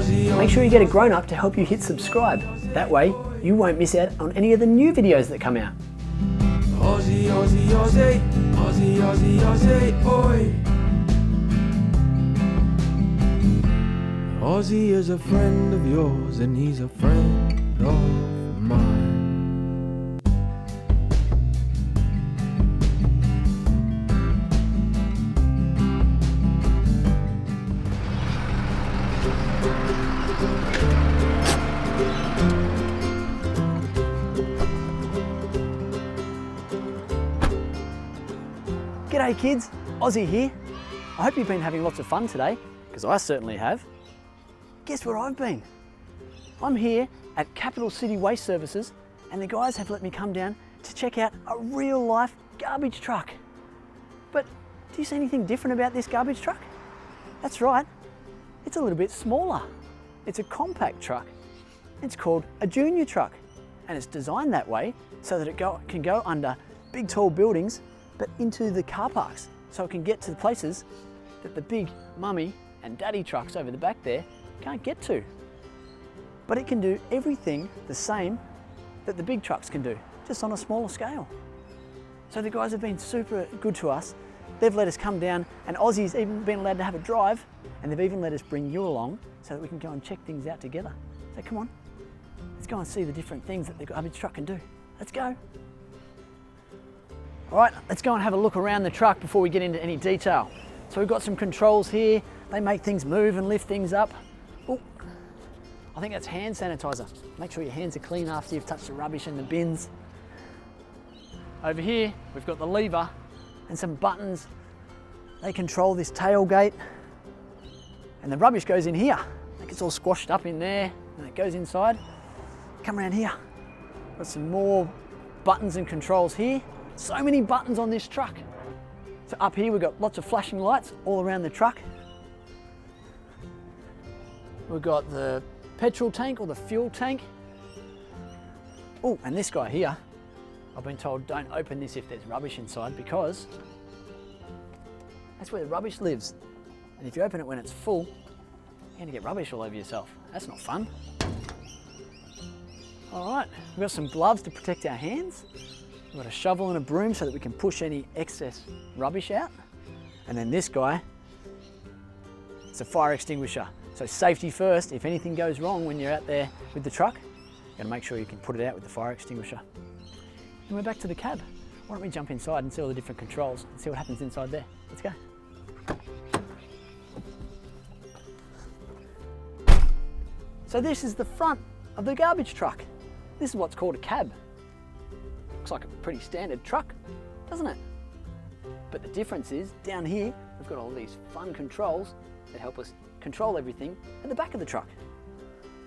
Make sure you get a grown-up to help you hit subscribe. That way, you won't miss out on any of the new videos that come out. Aussie, Aussie, Aussie, Aussie, Aussie, Aussie, oi. Aussie is a friend of yours and he's a friend of mine. G'day kids, Aussie here. I hope you've been having lots of fun today, because I certainly have. Guess where I've been? I'm here at Capital City Waste Services, and the guys have let me come down to check out a real life garbage truck. But do you see anything different about this garbage truck? That's right, it's a little bit smaller. It's a compact truck. It's called a junior truck, and it's designed that way so that it can go under big tall buildings but into the car parks, so it can get to the places that the big mummy and daddy trucks over the back there can't get to. But it can do everything the same that the big trucks can do, just on a smaller scale. So the guys have been super good to us. They've let us come down, and Aussie's even been allowed to have a drive, and they've even let us bring you along so that we can go and check things out together. So come on, let's go and see the different things that the garbage truck can do. Let's go. All right, let's go and have a look around the truck before we get into any detail. So we've got some controls here. They make things move and lift things up. Oh, I think that's hand sanitizer. Make sure your hands are clean after you've touched the rubbish in the bins. Over here, we've got the lever and some buttons. They control this tailgate. And the rubbish goes in here. It gets all squashed up in there and it goes inside. Come around here. Got some more buttons and controls here. So many buttons on this truck. So up here we've got lots of flashing lights all around the truck. We've got the petrol tank or the fuel tank. Oh, and this guy here, I've been told don't open this if there's rubbish inside, because that's where the rubbish lives. And if you open it when it's full, you're gonna get rubbish all over yourself. That's not fun. All right, we've got some gloves to protect our hands. We've got a shovel and a broom so that we can push any excess rubbish out. And then this guy, it's a fire extinguisher. So safety first. If anything goes wrong when you're out there with the truck, you gotta make sure you can put it out with the fire extinguisher. And we're back to the cab. Why don't we jump inside and see all the different controls and see what happens inside there. Let's go. So this is the front of the garbage truck. This is what's called a cab. Looks like a pretty standard truck, doesn't it? But the difference is, down here, we've got all these fun controls that help us control everything at the back of the truck.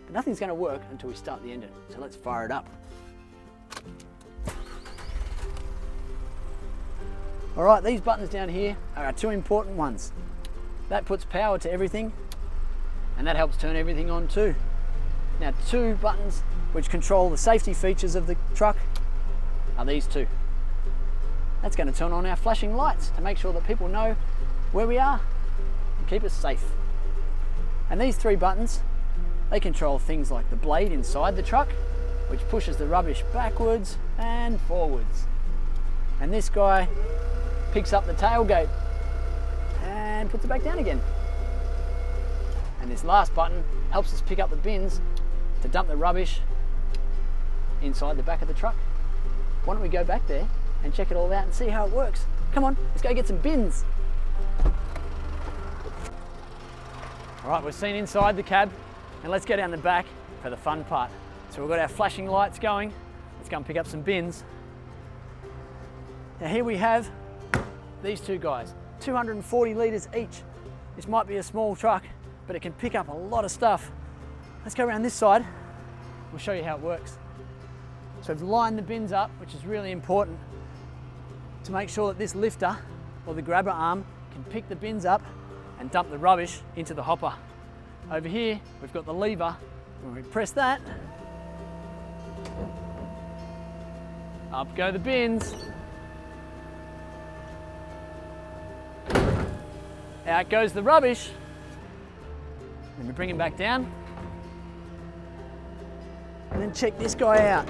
But nothing's going to work until we start the engine, so let's fire it up. All right, these buttons down here are our two important ones. That puts power to everything, and that helps turn everything on too. Now, two buttons which control the safety features of the truck are these two. That's going to turn on our flashing lights to make sure that people know where we are and keep us safe. And these three buttons, they control things like the blade inside the truck, which pushes the rubbish backwards and forwards. And this guy picks up the tailgate and puts it back down again. And this last button helps us pick up the bins to dump the rubbish inside the back of the truck. Why don't we go back there and check it all out and see how it works? Come on, let's go get some bins. All right, we've seen inside the cab, and let's go down the back for the fun part. So we've got our flashing lights going. Let's go and pick up some bins. Now here we have these two guys, 240 litres each. This might be a small truck, but it can pick up a lot of stuff. Let's go around this side. We'll show you how it works. So we've lined the bins up, which is really important to make sure that this lifter or the grabber arm can pick the bins up and dump the rubbish into the hopper. Over here, we've got the lever. When we press that, up go the bins. Out goes the rubbish. Then we bring him back down. And then check this guy out.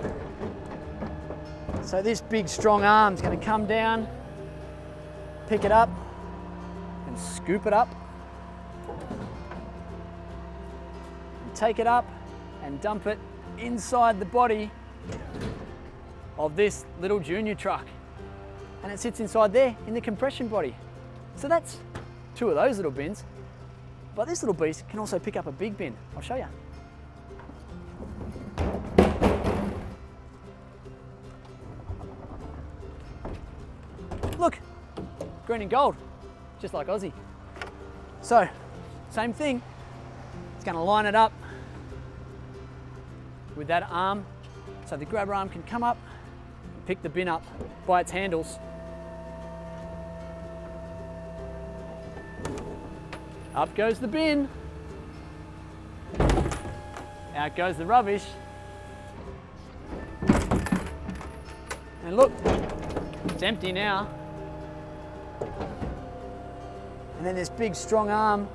So this big strong arm's going to come down, pick it up and scoop it up. And take it up and dump it inside the body of this little junior truck. And it sits inside there in the compression body. So that's 2 of those little bins. But this little beast can also pick up a big bin. I'll show you. Look, green and gold, just like Aussie. So, same thing. It's going to line it up with that arm, so the grabber arm can come up and pick the bin up by its handles. Up goes the bin. Out goes the rubbish. And look, it's empty now. And then this big strong arm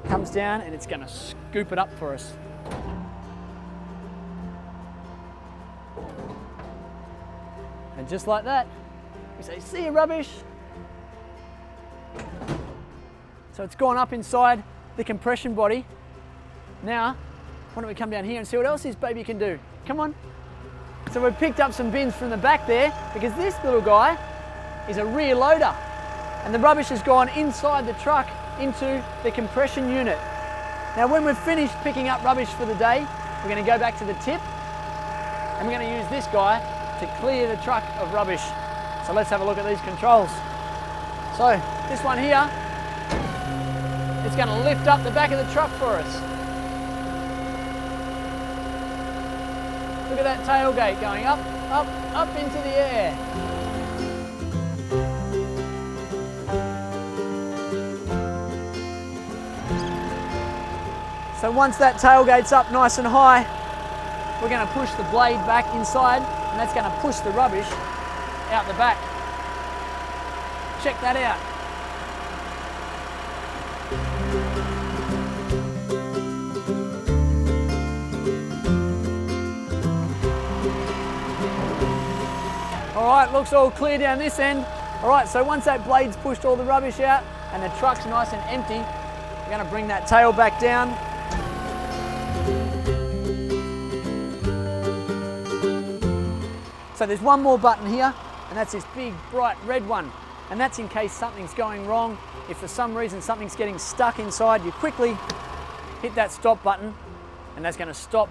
comes down and it's going to scoop it up for us. And just like that, we say, see you, rubbish. So it's gone up inside the compression body. Now, why don't we come down here and see what else this baby can do? Come on. So we've picked up some bins from the back there because this little guy is a rear loader. And the rubbish has gone inside the truck into the compression unit. Now when we've finished picking up rubbish for the day, we're going to go back to the tip and we're going to use this guy to clear the truck of rubbish. So let's have a look at these controls. So this one here, it's going to lift up the back of the truck for us. Look at that tailgate going up, up, up into the air. So once that tailgate's up nice and high, we're going to push the blade back inside and that's going to push the rubbish out the back. Check that out. All right, looks all clear down this end. All right, so once that blade's pushed all the rubbish out and the truck's nice and empty, we're going to bring that tail back down. So there's one more button here, and that's this big bright red one. And that's in case something's going wrong. If for some reason something's getting stuck inside, you quickly hit that stop button, and that's going to stop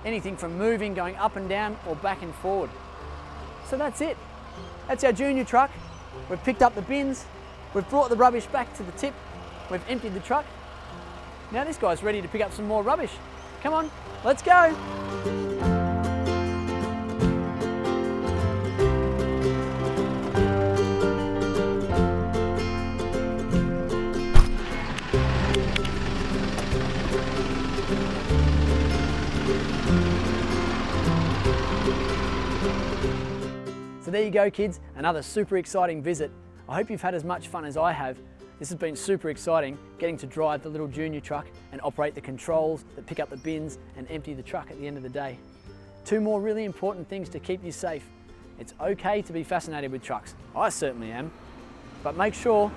anything from moving, going up and down or back and forward. So that's it. That's our junior truck. We've picked up the bins, we've brought the rubbish back to the tip, we've emptied the truck. Now this guy's ready to pick up some more rubbish. Come on, let's go. So there you go, kids, another super exciting visit. I hope you've had as much fun as I have. This has been super exciting, getting to drive the little junior truck and operate the controls that pick up the bins and empty the truck at the end of the day. 2 more really important things to keep you safe. It's okay to be fascinated with trucks. I certainly am. But make sure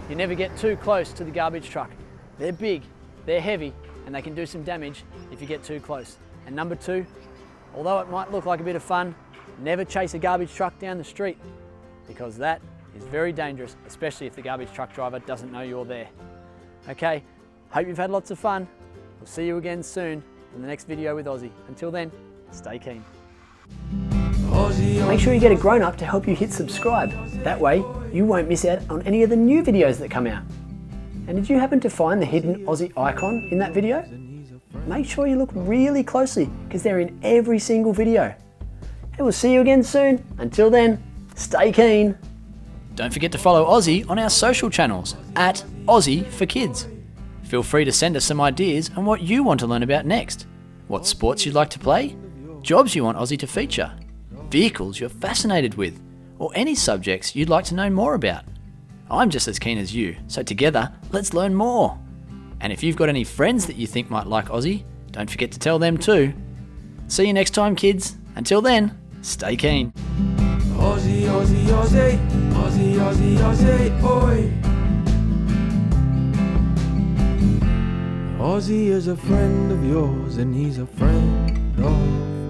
you never get too close to the garbage truck. They're big, they're heavy, and they can do some damage if you get too close. And number 2, although it might look like a bit of fun, never chase a garbage truck down the street, because that is very dangerous, especially if the garbage truck driver doesn't know you're there. Okay, hope you've had lots of fun. We'll see you again soon in the next video with Aussie. Until then, stay keen. Make sure you get a grown-up to help you hit subscribe. That way, you won't miss out on any of the new videos that come out. And did you happen to find the hidden Aussie icon in that video? Make sure you look really closely, because they're in every single video. And we'll see you again soon. Until then, stay keen. Don't forget to follow Aussie on our social channels at Aussie for Kids. Feel free to send us some ideas on what you want to learn about next. What sports you'd like to play, jobs you want Aussie to feature, vehicles you're fascinated with, or any subjects you'd like to know more about. I'm just as keen as you, so together, let's learn more. And if you've got any friends that you think might like Aussie, don't forget to tell them too. See you next time, kids. Until then, stay keen. Aussie, Aussie, Aussie, Aussie, Aussie, Aussie, oi. Aussie is a friend of yours and he's a friend of